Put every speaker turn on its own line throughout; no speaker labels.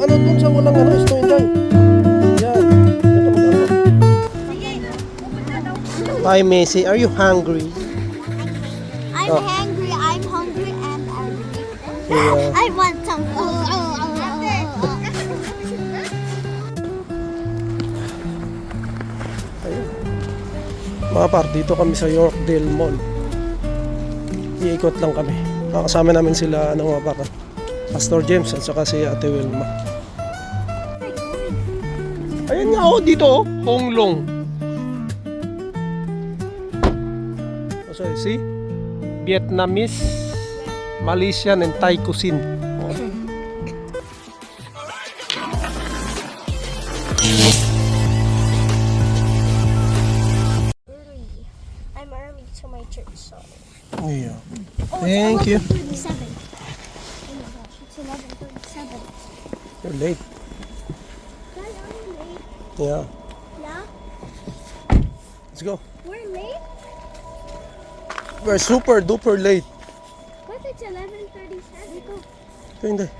ano dun sa walang ano, snow Inday. Yan. Bye, Messi. Are you hungry?
I'm hungry, I'm hungry, and
Yeah.
I want some food.
Mga par, dito kami sa Yorkdale Mall. Iikot lang kami. Kasama namin sila, ano mga par, Pastor James at saka si Ate Wilma. Ayan nga, oh, dito, oh, Hong Long. Oh, sorry, see? Vietnamese, Malaysian, and Thai cuisine. Oh.
I'm early to my church, so.
Yeah. Thank you.
11:37. Oh my gosh, it's 11:37.
You're late.
Guys, are we late?
Yeah.
Yeah?
Let's go.
We're late?
We're super duper late.
But it's 11:37. Go.
Ito hindi.
I'm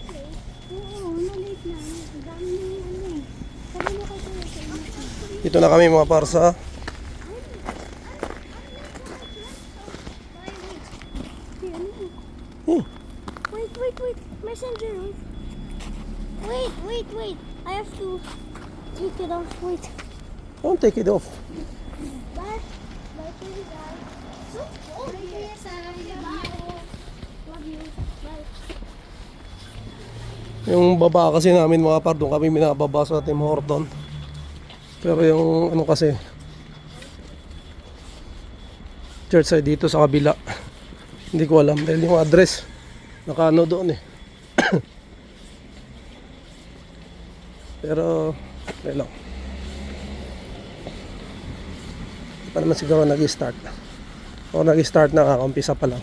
late. Oo, late na. Ang dami na yung ano eh. Sabi mo kasi
Dito na kami mga par sa
Wait. Messenger. Wait. I have to take it off. Wait.
Don't take it off.
Bye. Bye for you guys. So cold here. Love you. Bye.
Yung baba kasi namin mga par, doon kami minababa sa Tim Horton. Pero yung ano kasi, church ay dito sa kabila. Hindi ko alam dahil yung address nakaano doon eh. Pero okay lang. Hindi pa naman siguro nag-start. O nag-start na, kakampisa pa lang.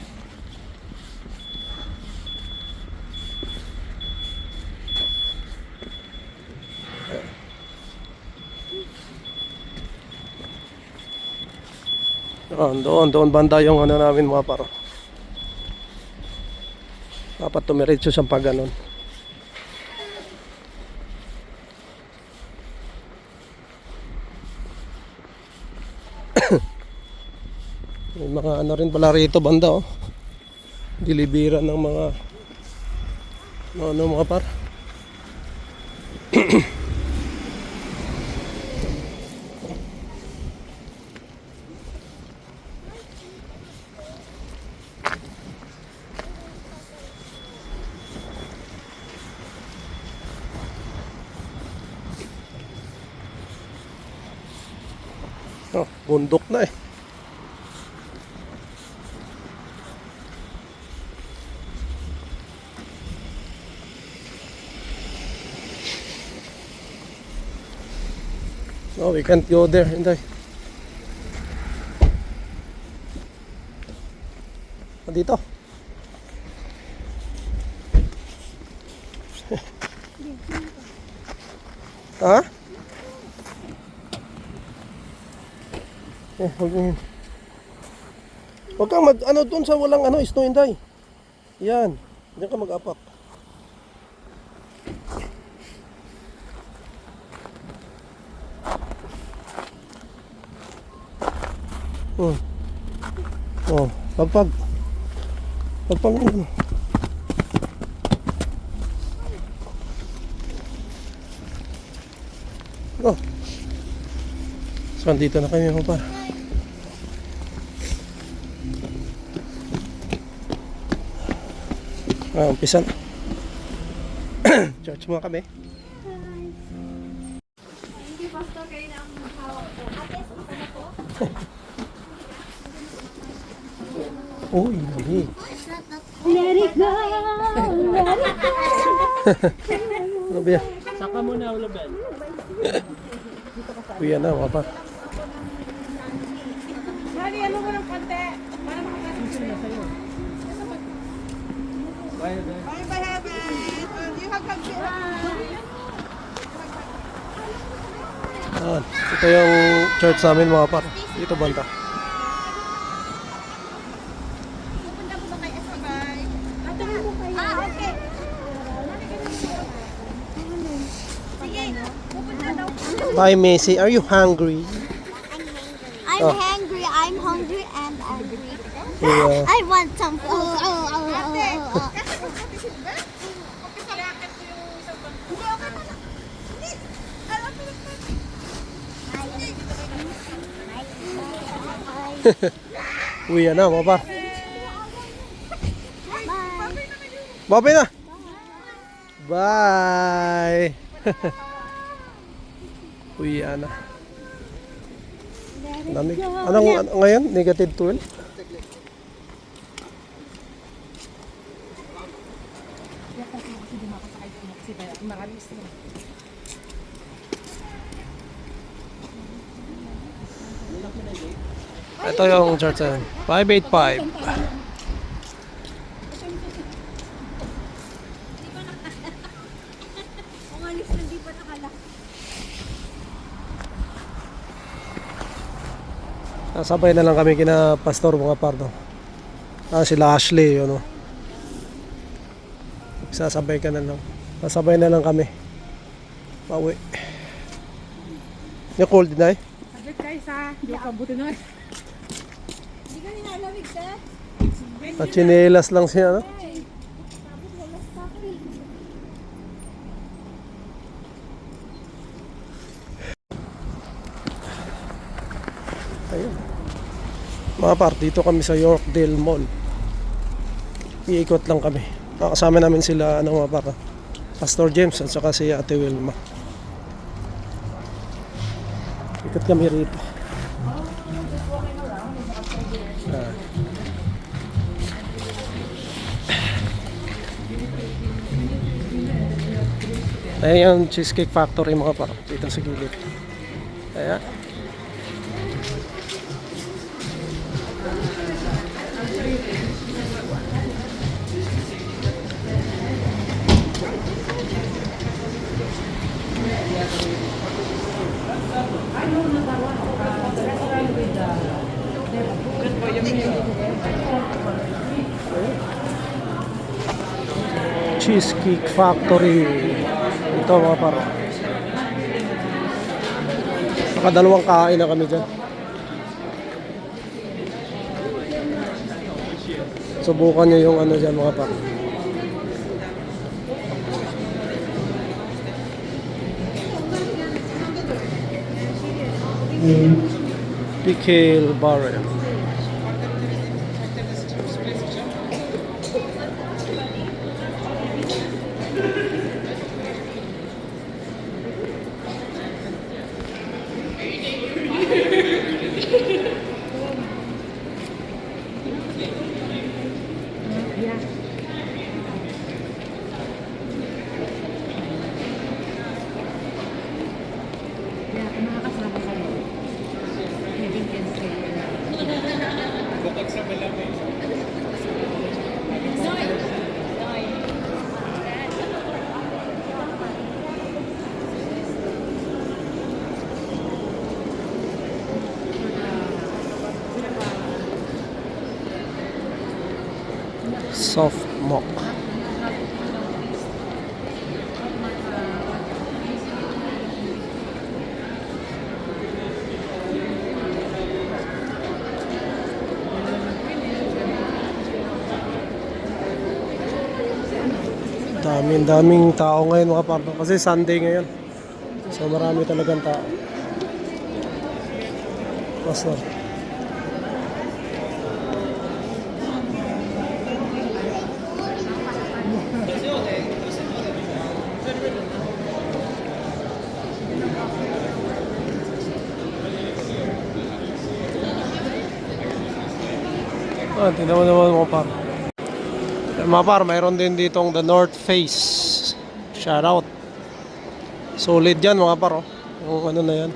Doon banda yung ano namin mga paro. Dapat tumiretso siyang pag ganon. May mga ano rin pala rito banda oh. Dilibiran ng mga ano mga par. Oh, bundok na eh. No, we can't go there, Inday. Dito. Ha? Huwag kang mag, ano doon sa walang ano, snow Inday. Yan. Diyan ka mag-apak. Oh, pagpag ano. Go. So, andito na kami mga par. Umpisa na. Church muna kami.
Hindi basta kayo na ang hawak ko. Ate, isa na po.
Uy, hindi.
Let it go. Let it go.
Ano ba yan?
Saka mo na ulo, Ben.
Uy, na, mga par.
Mali, ano ko ng konti? Para makapasok sila sa'yo.
Bye, Ben.
Ito yung church namin mga par. Dito banda.
Pupunta po ba kay Esabay? Tatanong mo kayo.
Bye, Messi. Are you hungry?
I'm
Oh.
hungry. I'm hungry and angry.
Yeah.
I want some food.
Uwi na, mga par.
Bye.
Bye na. Bye. Uwi na. Lamig. Anong ngayon? Negative 12? Ito yung chart na 585.
Umalis na, di pa nakala.
Sabay na lang kami kina Pastor mga pardo. Sila Ashley, yun o. Sasabay ka na lang. Sasabay na lang kami. Pauwi. Yung cold na eh.
Agad guys ha, hindi ka buti na.
Hindi ka nilalamig ka?
At chinelas lang siya, no? Ayun. Mga par, dito kami sa Yorkdale Mall. Iikot lang kami. Kasama namin sila, mga par, Pastor James at saka si Ate Wilma. Ikot kami rito. Ayan yung Cheesecake Factory mga par, dito sa gilid. Ayan. Cheesecake Factory. Ito mga paro. Nakadalawang kain na kami dyan. Subukan nyo yung ano dyan mga paro. Pickle Barrel.
Kaya kung makakasama kayo, living can stay.
Soft mock. Daming tao ngayon mga partner kasi Sunday ngayon. So marami talagang tao. Pastor. Tingnan mo naman mga par. Mga par, mayroon din ditong The North Face. Shout out. Solid yan mga par. Oh. Yung ano na yan.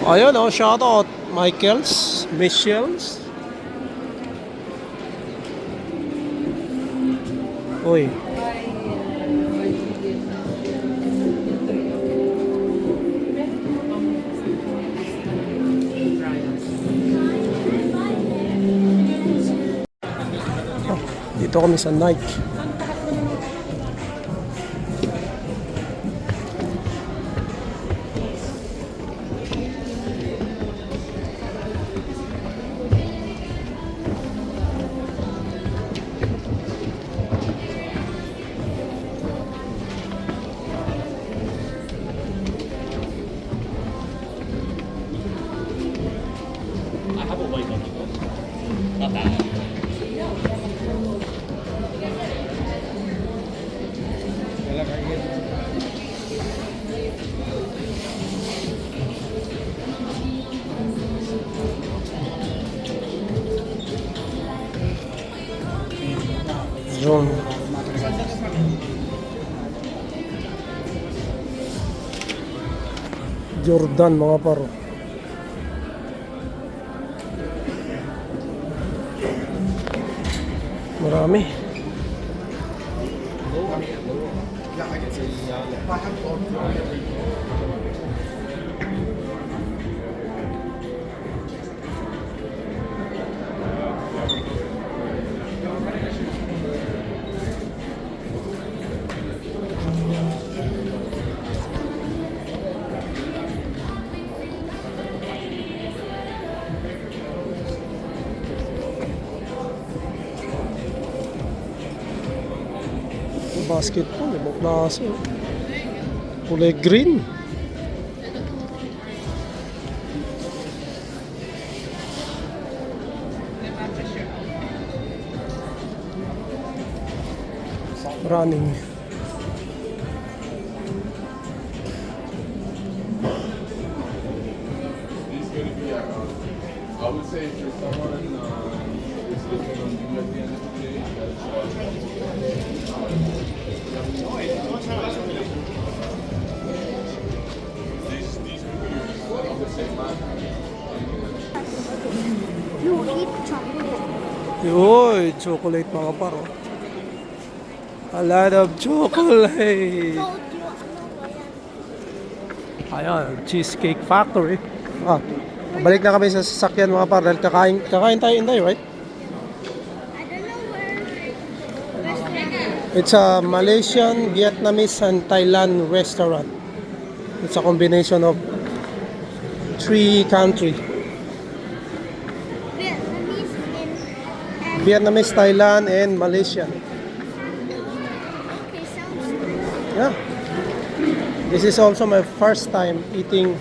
Ayun oh, shout out Michaels, Michelle's. Uy. Dito kami sa Nike.
I have a white one. Not that one.
Yun. Jordan mga paro. Marami. Basketball, ibang klase. Kulay green. Running.
I would say if you're someone is looking on you at the end of the day,
You eat chocolate.
Yoy, chocolate mga paro. A lot of chocolate.
Told you,
Ayan, Cheesecake Factory. Balik na kami sa sasakyan mga paro. Dahil kakain tayo Inday, right?
I don't know where restaurant.
It's a Malaysian, Vietnamese, and Thailand restaurant. It's a combination of 3 countries.
Vietnamese
Vietnamese, Thailand, and Malaysian.
okay, sounds good.
Yeah. This is also my first time eating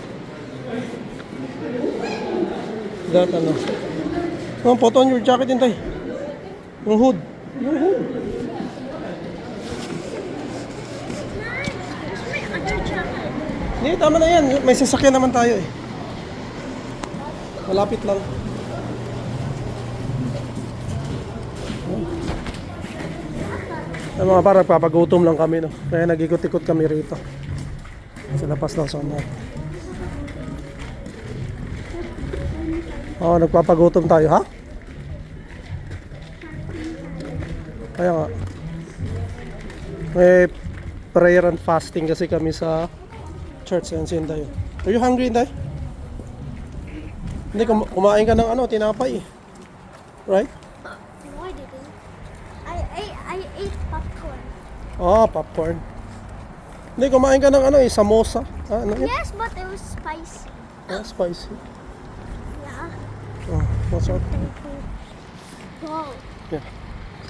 that ano. Oh, put on your jacket, Intay. Yung hood. Yung hood.
My other chocolate.
Hindi, tama na yan. May sasakyan naman tayo eh. Malapit lang. Ay, mga parang papagutom lang kami, no? Kaya nag-ikot-ikot kami rito. Sa lapas ng sana. Oo, nagpapagutom tayo, ha? Kaya nga. May prayer and fasting kasi kami sa church. Yan si Inday. Are you hungry, Inday? Hindi, kumain ka ng ano, tinapay. Right?
No, I didn't. I ate popcorn.
Ah, popcorn. Hindi, kumain ka ng ano eh, samosa. Ah, ano yun?
Yes, but it was spicy.
Ah, spicy.
Yeah.
Oh, what's up?
Wow.
Yeah.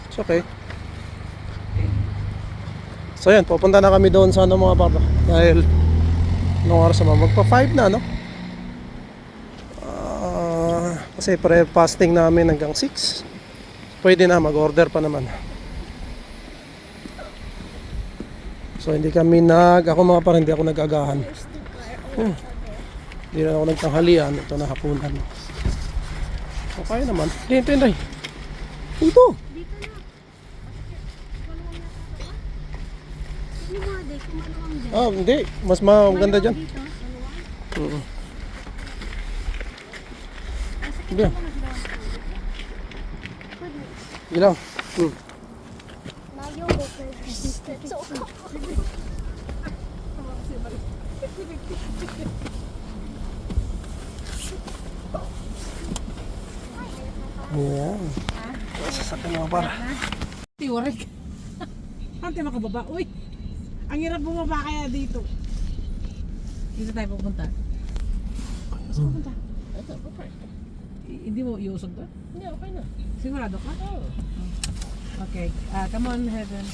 It's okay. So yan, pupunta na kami doon sa ano mga papa. Dahil, anong oras naman? Magpa-5 na, no? Kasi pre-fasting namin hanggang 6. Pwede na, mag-order pa naman. So hindi kami ako mga parang hindi ako nag-agahan.
There's the car over there.
Hindi na ako nagtanghalian. Ito na hapunan. Okay naman. Hindi. Ito.
Dito na. Hindi mo, day, kumaluwang dyan.
Ah, hindi. Mas maganda dyan.
Dito, maluwang.
Oo. Hindi.
Goodness.
Ilang.
Now you'll go first. That's so cool.
Ayan. Sasakyan mga para.
Tiwarek. Ante makababa. Uy! Ang hirap bumaba kaya dito. Dito tayo pupunta. Saan pupunta?
Ito, okay.
Hindi mo iusog to?
Hindi, okay na.
Sigurado ka?
Oo.
Okay. Come on, Heaven.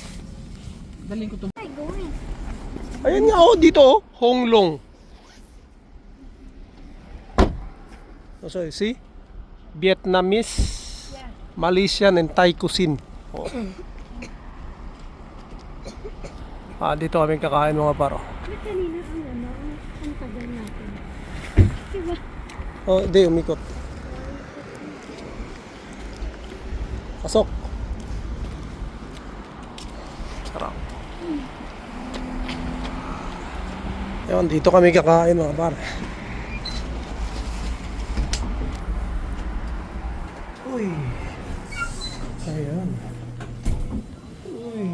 Daling ko to.
Where are you going?
Ayan nga oh, dito oh, Honglong. Oh, sorry, see? Vietnamese,
Yeah.
Malaysian, and Thai cuisine. Oh. Dito kami kakain mga paro.
Ba't kanina ang tagal natin? Diba?
Oh, hindi, umikot. Pasok. Sarap. Ayun, dito kami kakain mga paro. Uy. Ayan. Uy.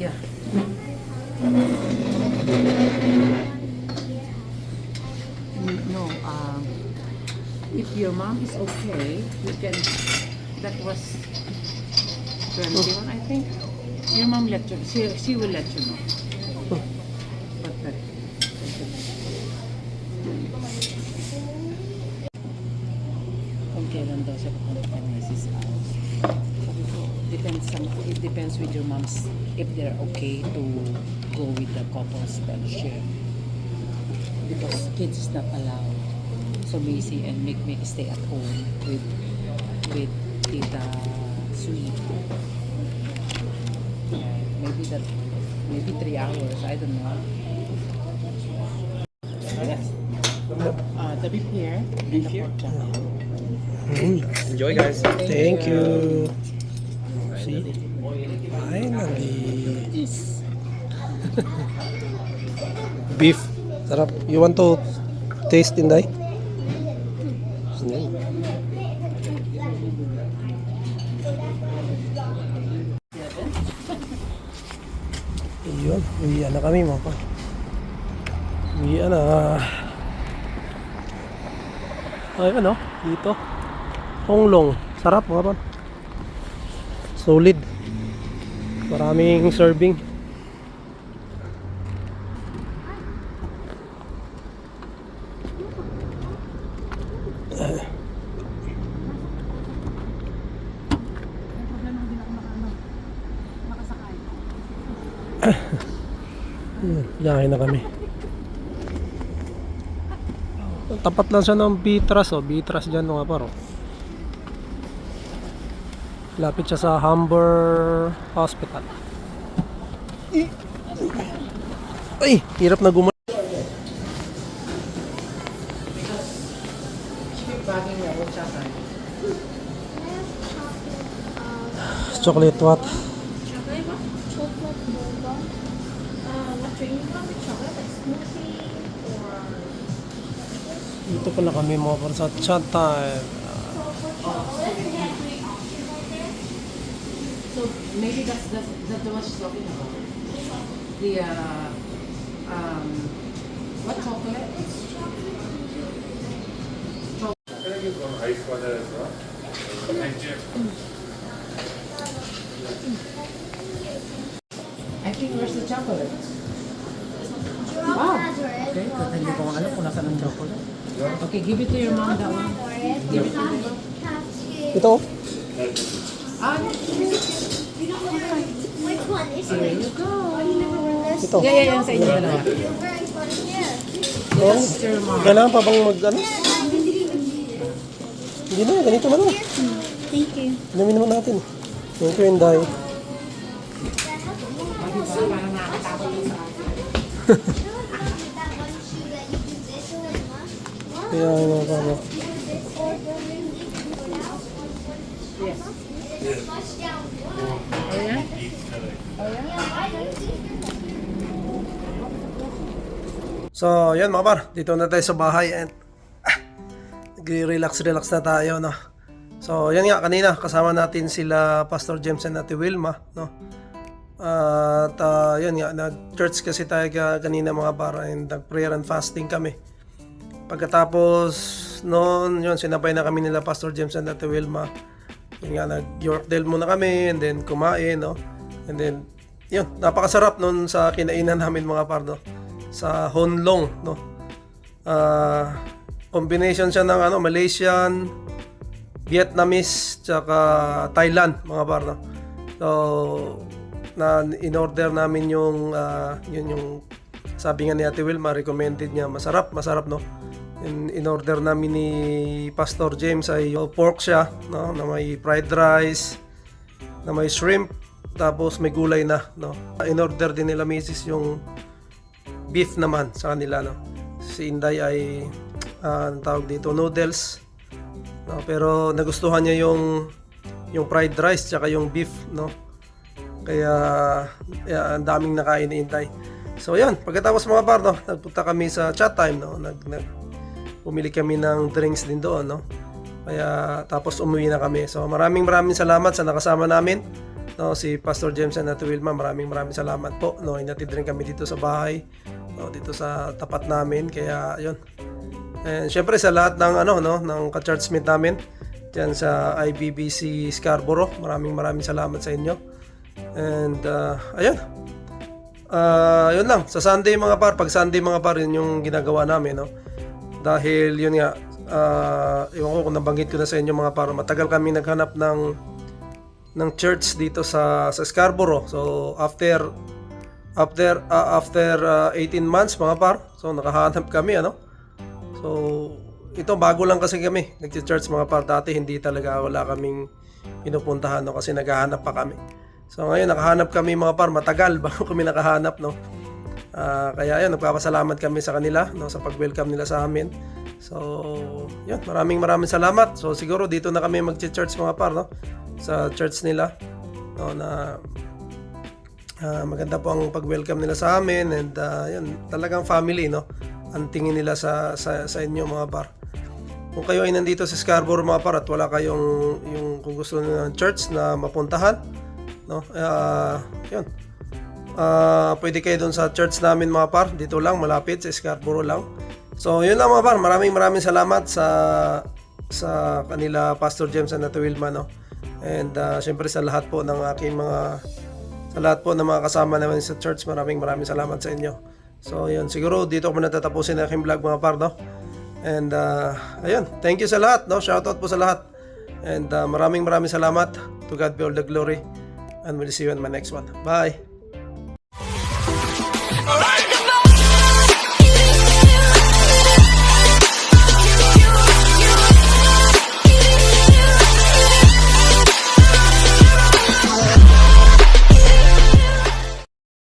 Yeah. No, if your mom is okay, you can, that was 21, I think. Your mom let you, she will let you know. But that, kung kailan daw siya pupunta kay Mrs. House. Sabi ko, it depends with your moms if they're okay to go with the couple's fellowship. Because kids is not allowed. So busy and make me stay at home with Tita Sweet. Yeah, maybe 3 hours, I don't know. The beef here. Beef here?
Enjoy, guys.
Thank you. See? Finally. Beef. Sarap. You want to taste, Inday? Ayun. Uwian na kami mga pa. Uwian na. Ayun o. Dito. Honglong. Sarap mga pa. Solid. Maraming serving. Yakin na kami. Tapat lang siya ng Bitras oh. Bitras dyan mga paro. Lapit siya sa Humber Hospital. Ay! Hirap na gumawa. Chocolate what?
Chocolate boba. What drink you want with chocolate? Like smoothie or...
Dito pala kami mga paro sa chat time.
So maybe that's the one she's talking about. The what chocolate?
Can I get one ice water as well? Thank you.
I think where's the chocolate? Wow. Okay, kasi hindi ko alam kung nasaan ang chocolate. Okay, give it to your mom that one. Give it to your mom.
Ito oh.
Which one is
There
it?
you go.
Ito.
Yeah, sa inyo dalawa.
Oh,
It's your mom.
kailangan pa bang mag ano? Hindi na, ganito na lang.
Thank you.
Inumin naman natin. Thank you, Inday. Kaya ano pa ba? So, yan mga par, dito na tayo sa bahay and nagre-relax na tayo, no. So, yan nga kanina kasama natin sila Pastor James and Ate Wilma, no. At yun nga, nag-church kasi tayo kanina mga par, and nag-prayer and fasting kami. Pagkatapos noon, yun, sinabay na kami nila Pastor James and Ate Wilma. Yun nga, nag-Yorkdale muna kami, and then kumain, no? And then, yun, napakasarap noon sa kinainan namin mga par, no? Sa Honlong, no? Combination siya ng Malaysian, Vietnamese, tsaka Thailand mga par, no? So, in-order namin yung yun yung sabi nga ni Ate Wilma, recommended niya, masarap no. In-order namin ni Pastor James ay pork siya, no, na may fried rice, na may shrimp, tapos may gulay na, no. In-order din nila Mrs. yung beef naman sa kanila, no. Si Inday ay ang tawag dito, noodles, no, pero nagustuhan niya yung fried rice tsaka yung beef, no. Kaya ang daming nakain ni Inday. So yan, pagkatapos mga par, no, nagpunta kami sa chat time, no. Pumili kami ng drinks din doon, no. Kaya tapos umuwi na kami. So maraming salamat sa nakasama namin, no, si Pastor James and Ate Wilma. Maraming salamat po, no. Inatid rin kami dito sa bahay, no, dito sa tapat namin. Kaya yun. And syempre sa lahat ng ng ka-churchmate namin diyan sa IBBC Scarborough, maraming salamat sa inyo. And ayun. Yun lang. Sa Sunday mga par, pag Sunday mga par, yun yung ginagawa namin, no. Dahil yun nga, ewan ko kung nabanggit ko na sa inyo mga par, matagal kami naghanap ng church dito sa Scarborough. So after 18 months mga par, so nakahanap kami, ano. So ito bago lang kasi kami nag-church mga par. Dati hindi talaga, wala kaming pinupuntahan, no, kasi naghahanap pa kami. So ngayon nakahanap kami mga par, matagal bago kami nakahanap, no. Kaya ayun, nagpapasalamat kami sa kanila, no, sa pag-welcome nila sa amin. So yun, maraming salamat. So siguro dito na kami mag-church mga par, no, sa church nila, no, na maganda po ang pag-welcome nila sa amin. And yun, talagang family, no, ang tingin nila sa inyo mga par. Kung kayo ay nandito sa Scarborough mga par at wala kayong kung gusto ng church na mapuntahan, no, yun, pwede kayo doon sa church namin mga par, dito lang malapit sa Scarborough lang. So yun lang mga par, maraming salamat sa kanila Pastor James and Ate Wilma, no. And syempre sa lahat po ng mga kasama namin sa church, maraming salamat sa inyo. So yun, siguro dito ko muna tatapusin ang aking vlog mga par, no. And ayun, thank you sa lahat, no. Shoutout po sa lahat. And maraming salamat. To God be all the glory. And we'll see you in my next one. Bye!